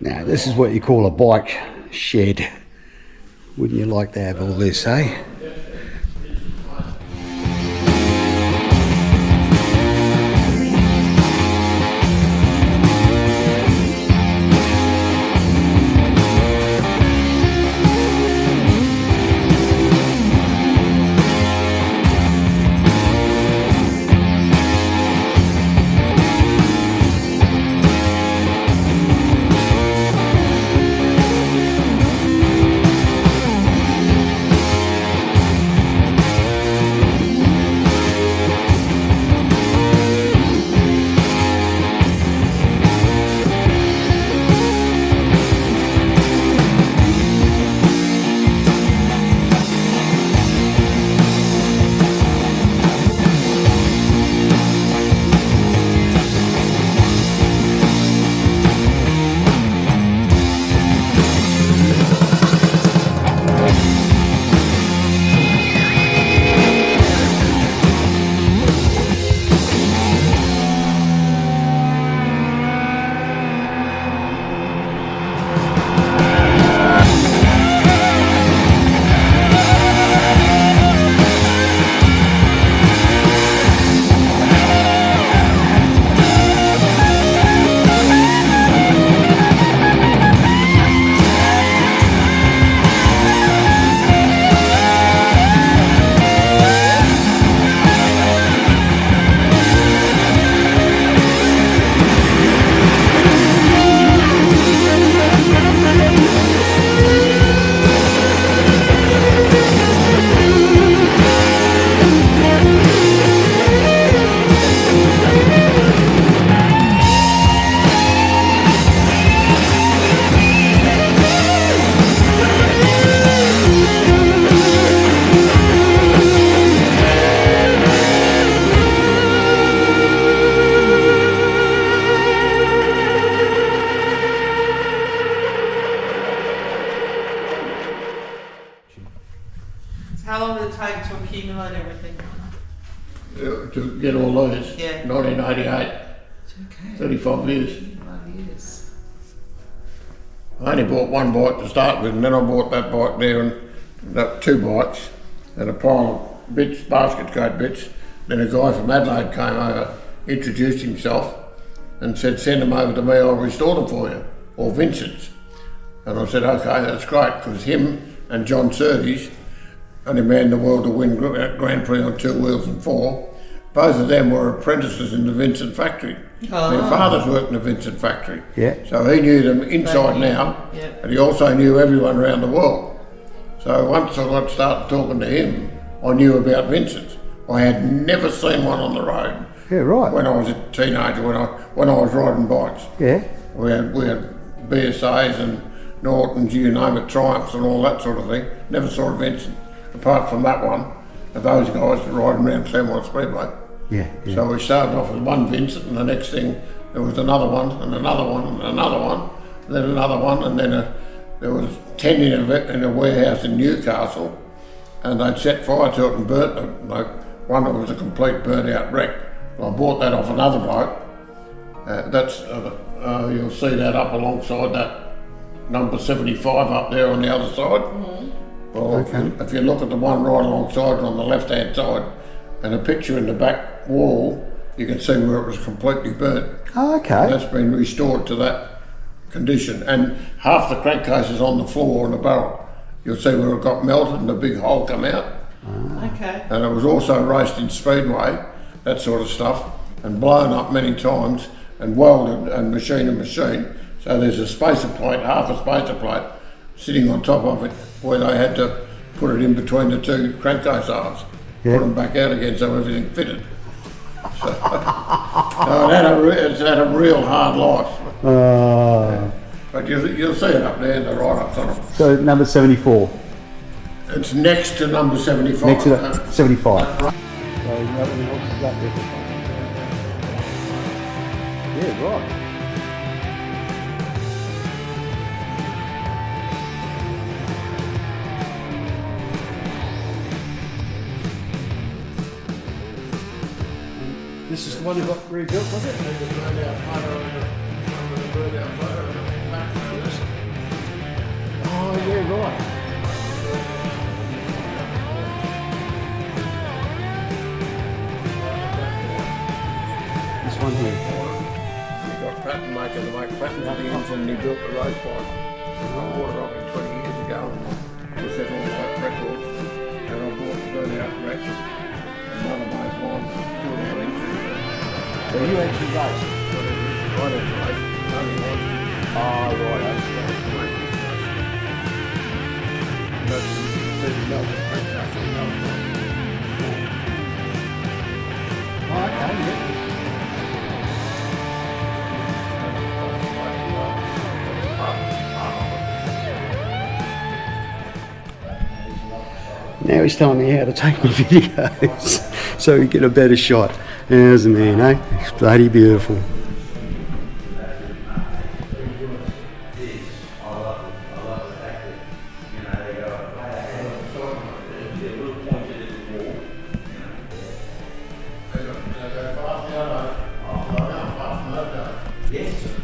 Now, this is what you call a bike shed. Wouldn't you like to have all this, eh? How long did it take to accumulate everything? To get all these? Yeah. 1988. Okay. 35 years. 35 years. I only bought one bike to start with, and then I bought that bike there and two bikes and a pile of bits, basket coat bits. Then a guy from Adelaide came over, introduced himself and said, send them over to me, I'll restore them for you, or Vincent's. And I said, okay, that's great, because him and John Surtees, only man in the world to win Grand Prix on 2 wheels and 4, both of them were apprentices in the Vincent factory. Oh. Their fathers worked in the Vincent factory. Yeah. So he knew them inside and out, yeah. and he also knew everyone around the world. So once I got started talking to him, I knew about Vincent. I had never seen one on the road. Yeah, right. When I was a teenager, when I was riding bikes. Yeah. We had BSAs and Nortons, you name it, Triumphs and all that sort of thing. Never saw a Vincent, apart from that one, and those guys riding around Claremont Speedway. Yeah, yeah. So we started off with one Vincent, and the next thing there was another one, and another one, and another one, and then another one, and then there was 10 in a warehouse in Newcastle, and they'd set fire to it and burnt it. Like, one that was a complete burnt out wreck. I bought that off another bloke. You'll see that up alongside that number 75 up there on the other side. Mm-hmm. Well, okay. If you look at the one right alongside on the left hand side, and a picture in the back wall, you can see where it was completely burnt. Oh, okay. And that's been restored to that condition, and half the crankcase is on the floor in the barrel. You'll see where it got melted and a big hole come out. Okay. And it was also raced in Speedway, that sort of stuff, and blown up many times and welded and machine. So there's a spacer plate, half a spacer plate, sitting on top of it, where they had to put it in between the two crankcase arms, put them back out again so everything fitted. So, it's had a real hard life. But you'll see it up there in the write-ups on it. So number 74. It's next to number 75. Next to that, 75. Right. So nothing else is up there. Yeah, right. This is the one you got rebuilt, was it? yeah, right. This one here. He got pattern maker to make patterns of the engine and he built the road bike. I bought it off him 20 years ago to set all that records. And I bought the burnout wreck. Another mate mine, doing our engine. So you actually race? I didn't race, only once. Oh, right. But there's no practice, no Oh, okay, yeah. Now he's telling me how to take my videos so we get a better shot. There's the man, eh? It's bloody beautiful. Yes.